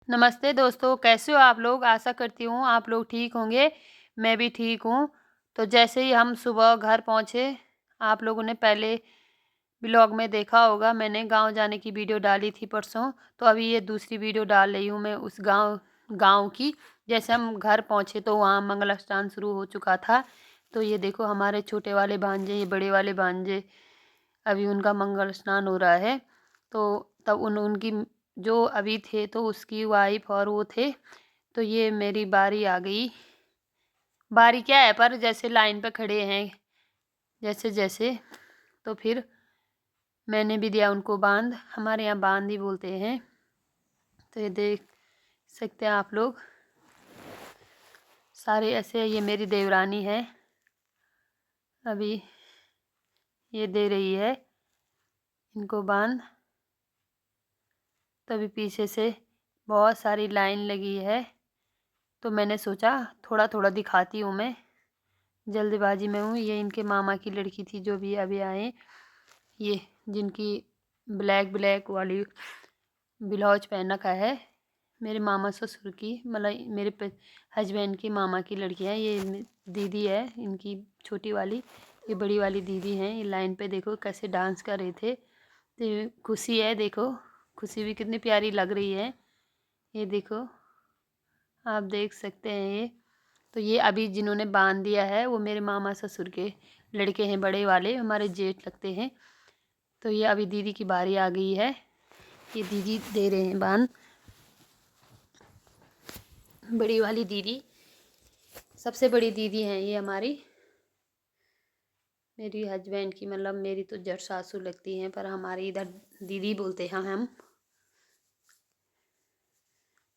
नमस्ते दोस्तों, कैसे हो आप लोग? आशा करती हूँ आप लोग ठीक होंगे, मैं भी ठीक हूँ। तो जैसे ही हम सुबह घर पहुँचे, आप लोगों ने पहले व्लॉग में देखा होगा मैंने गाँव जाने की वीडियो डाली थी परसों, तो अभी ये दूसरी वीडियो डाल रही हूँ मैं उस गाँव गाँव की। जैसे हम घर पहुँचे तो वहाँ मंगलाष्टान शुरू हो चुका था। तो ये देखो हमारे छोटे वाले भांजे, ये बड़े वाले भांजे, अभी उनका मंगल स्नान हो रहा है। तो तब उनकी जो अभी थे तो उसकी वाइफ और वो थे। तो ये मेरी बारी आ गई। बारी क्या है, पर जैसे लाइन पे खड़े हैं जैसे जैसे, तो फिर मैंने भी दिया उनको बांध। हमारे यहाँ बांध ही बोलते हैं। तो ये देख सकते हैं आप लोग सारे ऐसे। ये मेरी देवरानी है, अभी ये दे रही है इनको बांध। तभी पीछे से बहुत सारी लाइन लगी है, तो मैंने सोचा थोड़ा थोड़ा दिखाती हूँ मैं, जल्दबाजी में हूँ। ये इनके मामा की लड़की थी जो भी अभी आए, ये जिनकी ब्लैक ब्लैक वाली ब्लाउज पहन रखा है, मेरे मामा ससुर की, मतलब मेरे हस्बैंड की मामा की लड़की है। ये दीदी है इनकी छोटी वाली, ये बड़ी वाली दीदी हैं। ये लाइन पे देखो कैसे डांस कर रहे थे। तो ये खुशी है, देखो खुशी भी कितनी प्यारी लग रही है। ये देखो आप देख सकते हैं ये। तो ये अभी जिन्होंने बांध दिया है वो मेरे मामा ससुर के लड़के हैं, बड़े वाले हमारे जेठ लगते हैं। तो ये अभी दीदी की बारी आ गई है, ये दीदी दे रहे हैं बांध। बड़ी वाली दीदी, सबसे बड़ी दीदी हैं ये हमारी, मेरी हस्बैंड की, मतलब मेरी तो जट सासू लगती हैं, पर हमारी इधर दीदी बोलते हैं हम।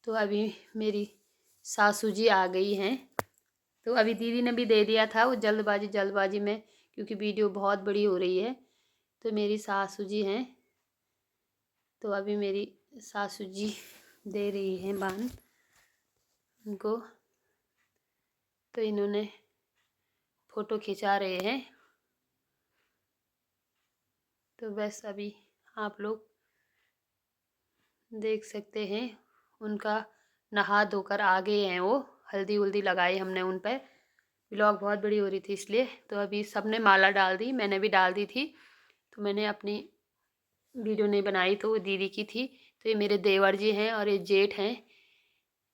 तो अभी मेरी सासू जी आ गई हैं। तो अभी दीदी ने भी दे दिया था, वो जल्दबाजी में, क्योंकि वीडियो बहुत बड़ी हो रही है। तो मेरी सासू जी हैं, तो अभी मेरी सासू जी दे रही हैं बांध उनको। तो इन्होंने फ़ोटो खिंचा रहे हैं। तो बस अभी आप लोग देख सकते हैं, उनका नहा धोकर आ गए हैं वो। हल्दी वल्दी लगाई हमने उन पर। व्लॉग बहुत बड़ी हो रही थी इसलिए। तो अभी सबने माला डाल दी, मैंने भी डाल दी थी। तो मैंने अपनी वीडियो नहीं बनाई, तो वो दीदी की थी। तो ये मेरे देवर जी हैं और ये जेठ हैं,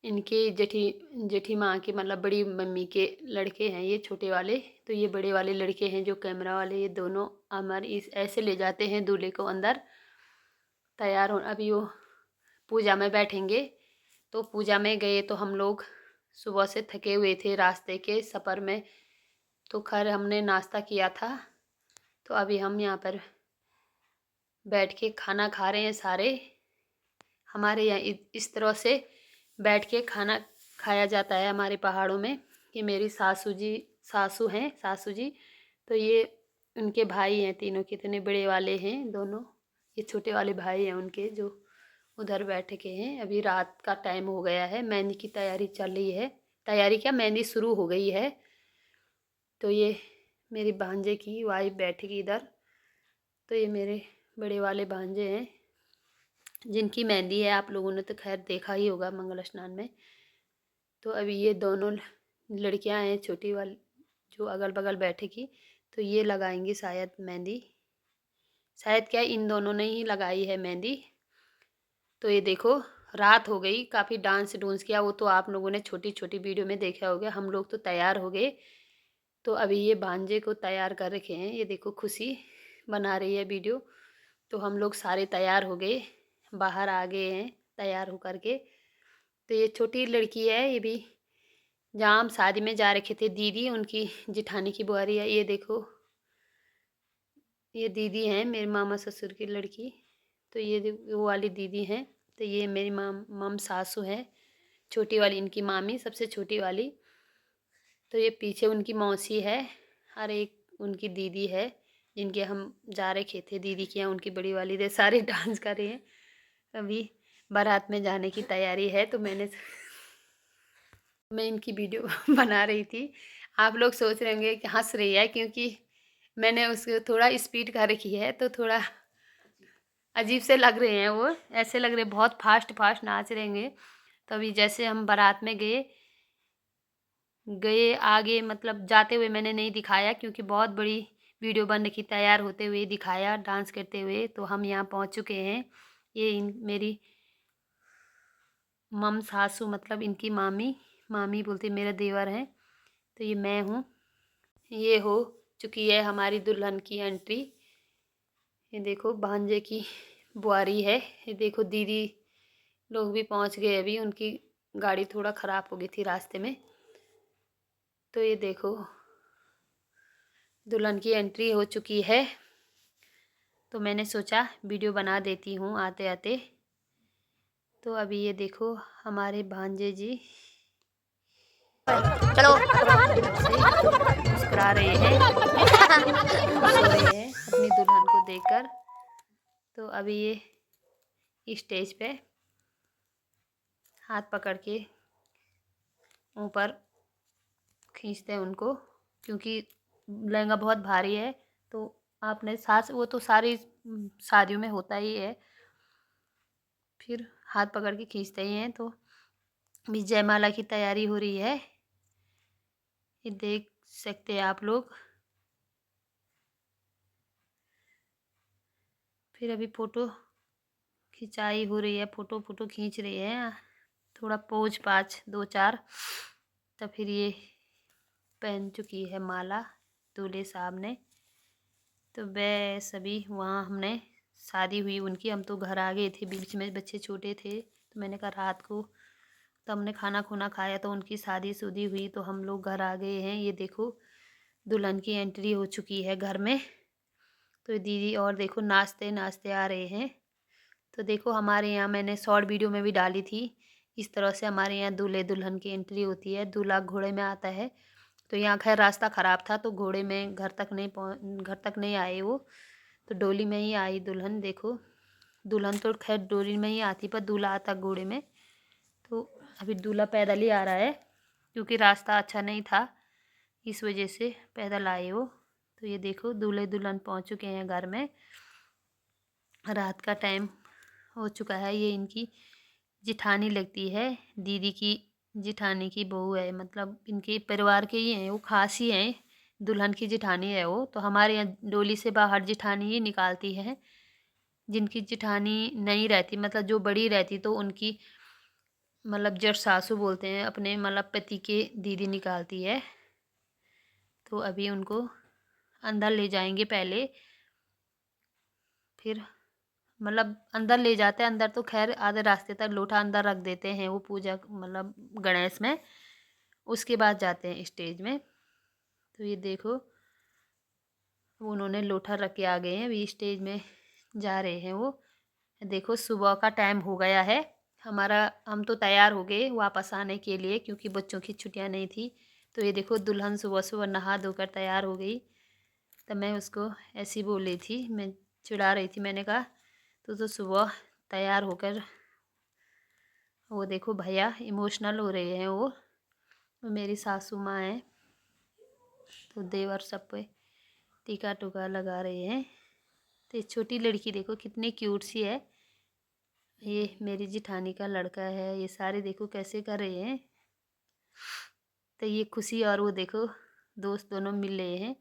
इनके जेठी माँ के, मतलब बड़ी मम्मी के लड़के हैं ये छोटे वाले। तो ये बड़े वाले लड़के हैं जो कैमरा वाले, ये दोनों अमर इस ऐसे ले जाते हैं दूल्हे को अंदर तैयार हो। अभी वो पूजा में बैठेंगे। तो पूजा में गए तो हम लोग सुबह से थके हुए थे रास्ते के सफ़र में। तो खैर हमने नाश्ता किया था। तो अभी हम यहाँ पर बैठ के खाना खा रहे हैं सारे। हमारे यहाँ इस तरह से बैठ के खाना खाया जाता है हमारे पहाड़ों में। ये मेरी सासू हैं, सासू जी। तो ये उनके भाई हैं तीनों, कितने बड़े वाले हैं दोनों। ये छोटे वाले भाई हैं उनके जो उधर बैठ के हैं। अभी रात का टाइम हो गया है, मेहंदी की तैयारी चल रही है। तैयारी क्या, मेहंदी शुरू हो गई है। तो ये मेरी भांजे की वाइफ बैठेगी इधर। तो ये मेरे बड़े वाले भांजे हैं जिनकी मेहंदी है, आप लोगों ने तो खैर देखा ही होगा मंगल स्नान में। तो अभी ये दोनों लड़कियां हैं छोटी वाली जो अगल बगल बैठेगी, तो ये लगाएंगी शायद मेहंदी। शायद क्या, इन दोनों ने ही लगाई है मेहंदी। तो ये देखो रात हो गई, काफ़ी डांस डूंस किया, वो तो आप लोगों ने छोटी छोटी वीडियो में देखा होगा। हम लोग तो तैयार हो गए। तो अभी ये भांजे को तैयार कर रखे हैं, ये देखो खुशी बना रही है वीडियो। तो हम लोग सारे तैयार हो गए, बाहर आ गए हैं तैयार हो करके। तो ये छोटी लड़की है, ये भी जहाँ हम शादी में जा रखे थे, दीदी उनकी जिठानी की बुआरी है। ये देखो ये दीदी हैं मेरे मामा ससुर की लड़की। तो ये वो वाली दीदी हैं। तो ये मेरी मम सासू है, छोटी वाली इनकी मामी, सबसे छोटी वाली। तो ये पीछे उनकी मौसी है और एक उनकी दीदी है जिनके हम जा रखे थे दीदी के यहाँ। उनकी बड़ी वाली दे सारे डांस कर रहे हैं। अभी बारात में जाने की तैयारी है। तो मैं इनकी वीडियो बना रही थी। आप लोग सोच रहे होंगे कि हंस रही है, क्योंकि मैंने उसको थोड़ा स्पीड कर रखी है, तो थोड़ा अजीब से लग रहे हैं वो, ऐसे लग रहे बहुत फास्ट फास्ट नाच रहे हैं। तो अभी जैसे हम बारात में गए गए आगे, मतलब जाते हुए मैंने नहीं दिखाया क्योंकि बहुत बड़ी वीडियो बन रखी, तैयार होते हुए दिखाया डांस करते हुए। तो हम यहाँ पहुँच चुके हैं। ये मेरी मम सासू, मतलब इनकी मामी, मामी बोलती मेरा देवर है। तो ये मैं हूँ। ये हो चुकी है हमारी दुल्हन की एंट्री। ये देखो भांजे की बुआरी है। ये देखो दीदी लोग भी पहुँच गए अभी, उनकी गाड़ी थोड़ा ख़राब हो गई थी रास्ते में। तो ये देखो दुल्हन की एंट्री हो चुकी है। तो मैंने सोचा वीडियो बना देती हूँ आते आते। तो अभी ये देखो हमारे भांजे जी चलो मुस्कुरा रहे हैं, खुश हो रहे हैं अपनी दुल्हन को देखकर। तो अभी ये स्टेज पे हाथ पकड़ के ऊपर खींचते हैं उनको, क्योंकि लहंगा बहुत भारी है। तो आपने सास, वो तो सारी शादियों में होता ही है, फिर हाथ पकड़ के खींचते ही हैं। तो अभी जयमाला की तैयारी हो रही है, ये देख सकते हैं आप लोग। फिर अभी फ़ोटो खिंचाई हो रही है, फ़ोटो खींच रही है, थोड़ा पोज पाछ 2-4। तो फिर ये पहन चुकी है माला दूल्हे साहब ने। तो वह सभी वहाँ हमने शादी हुई उनकी, हम तो घर आ गए थे, बीच में बच्चे छोटे थे। तो मैंने कहा रात को तो हमने खाना खुना खाया, तो उनकी शादी शुदी हुई तो हम लोग घर आ गए हैं। ये देखो दुल्हन की एंट्री हो चुकी है घर में। तो दीदी और देखो नाचते नाचते आ रहे हैं। तो देखो हमारे यहाँ मैंने शॉर्ट वीडियो में भी डाली थी, इस तरह से हमारे यहाँ दूल्हे दुल्हन की एंट्री होती है। दूल्हा घोड़े में आता है। तो यहाँ खैर रास्ता ख़राब था तो घोड़े में घर तक नहीं आए वो, तो डोली में ही आई दुल्हन। देखो दुल्हन तो खैर डोली में ही आती, पर दूल्हा आता घोड़े में। तो अभी दूल्हा पैदल ही आ रहा है क्योंकि रास्ता अच्छा नहीं था, इस वजह से पैदल आए वो। तो ये देखो दूल्हे दुल्हन पहुँच चुके हैं घर में। रात का टाइम हो चुका है। ये इनकी जिठानी लगती है, दीदी की जिठानी की बहू है, मतलब इनके परिवार के ही हैं, वो खास ही हैं। दुल्हन की जिठानी है वो। तो हमारे यहाँ डोली से बाहर जिठानी ही निकालती है। जिनकी जिठानी नहीं रहती, मतलब जो बड़ी रहती, तो उनकी मतलब जेठ सासू बोलते हैं अपने, मतलब पति के दीदी निकालती है। तो अभी उनको अंदर ले जाएंगे पहले, फिर मतलब अंदर ले जाते हैं। अंदर तो खैर आधे रास्ते तक लोटा अंदर रख देते हैं वो पूजा, मतलब गणेश में। उसके बाद जाते हैं स्टेज में। तो ये देखो उन्होंने लोटा रख के आ गए हैं, अभी स्टेज में जा रहे हैं वो। देखो सुबह का टाइम हो गया है हमारा, हम तो तैयार हो गए वापस आने के लिए क्योंकि बच्चों की छुट्टियां नहीं थी। तो ये देखो दुल्हन सुबह सुबह नहा धोकर तैयार हो गई। तब मैं उसको ऐसी बोल रही थी, मैं चिढ़ा रही थी, मैंने कहा तो सुबह तैयार होकर, वो देखो भैया इमोशनल हो रहे हैं वो मेरी सासू माँ हैं। तो देवर सब पे टीका टूका लगा रहे हैं। तो ये छोटी लड़की देखो कितनी क्यूट सी है, ये मेरी जिठानी का लड़का है। ये सारे देखो कैसे कर रहे हैं। तो ये खुशी और वो देखो दोस्त दोनों मिल रहे हैं।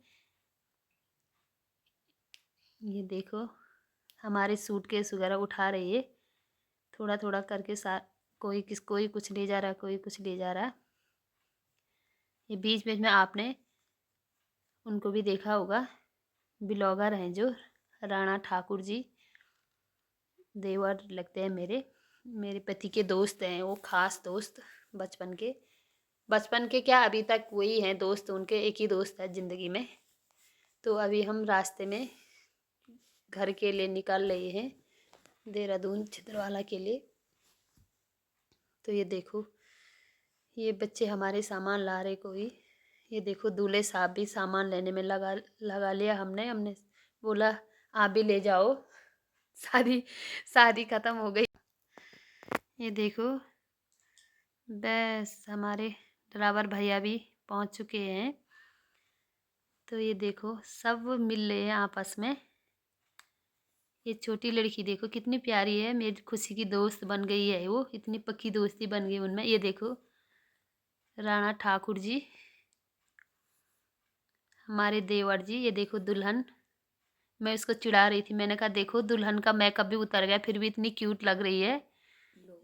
ये देखो हमारे सूटकेस वगैरह उठा रही है थोड़ा थोड़ा करके, कोई कुछ ले जा रहा, कोई कुछ ले जा रहा। ये बीच बीच में आपने उनको भी देखा होगा, ब्लॉगर हैं जो राणा ठाकुर जी, देवर लगते हैं मेरे, मेरे पति के दोस्त हैं वो, खास दोस्त बचपन के क्या अभी तक वही हैं दोस्त, उनके एक ही दोस्त है ज़िंदगी में। तो अभी हम रास्ते में घर के लिए निकल रहे हैं, देहरादून छिंदवाड़ा के लिए। तो ये देखो ये बच्चे हमारे सामान ला रहे कोई। ये देखो दूल्हे साहब भी सामान लेने में लगा लिया। हमने बोला आप भी ले जाओ, शादी ख़त्म हो गई। ये देखो बस हमारे ड्राइवर भैया भी पहुंच चुके हैं। तो ये देखो सब मिल रहे हैं आपस में। ये छोटी लड़की देखो कितनी प्यारी है, मेरी खुशी की दोस्त बन गई है वो, इतनी पक्की दोस्ती बन गई उनमें। ये देखो राणा ठाकुर जी, हमारे देवर जी। ये देखो दुल्हन, मैं उसको चिढ़ा रही थी, मैंने कहा देखो दुल्हन का मेकअप भी उतर गया फिर भी इतनी क्यूट लग रही है।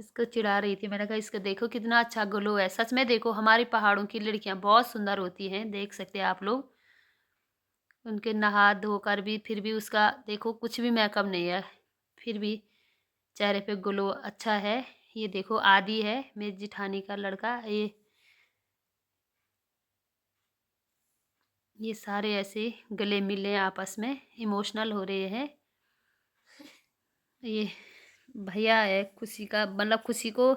इसको चिढ़ा रही थी, मैंने कहा इसको देखो कितना अच्छा ग्लो है। सच में देखो हमारी पहाड़ों की लड़कियां बहुत सुंदर होती हैं, देख सकते हैं आप लोग। उनके नहा धोकर भी फिर भी उसका देखो कुछ भी मेकअप नहीं है, फिर भी चेहरे पे ग्लो अच्छा है। ये देखो आदि है मेरी जिठानी का लड़का, ये सारे ऐसे गले मिले आपस में, इमोशनल हो रहे हैं। ये भैया है खुशी का, मतलब खुशी को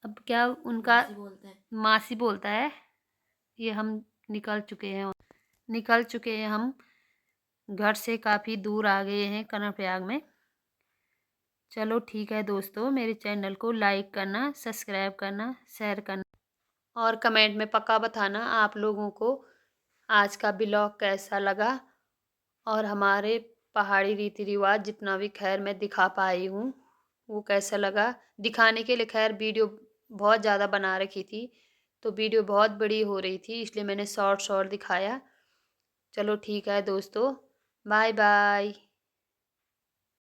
अब क्या उनका मासी बोलता है। ये हम निकल चुके हैं, हम घर से काफ़ी दूर आ गए हैं कर्णप्रयाग में। चलो ठीक है दोस्तों, मेरे चैनल को लाइक करना, सब्सक्राइब करना, शेयर करना और कमेंट में पक्का बताना आप लोगों को आज का ब्लॉग कैसा लगा और हमारे पहाड़ी रीति रिवाज जितना भी खैर मैं दिखा पाई हूँ वो कैसा लगा। दिखाने के लिए खैर वीडियो बहुत ज़्यादा बना रखी थी, तो वीडियो बहुत बड़ी हो रही थी इसलिए मैंने शॉर्ट शॉर्ट दिखाया। चलो ठीक है दोस्तों, बाय बाय।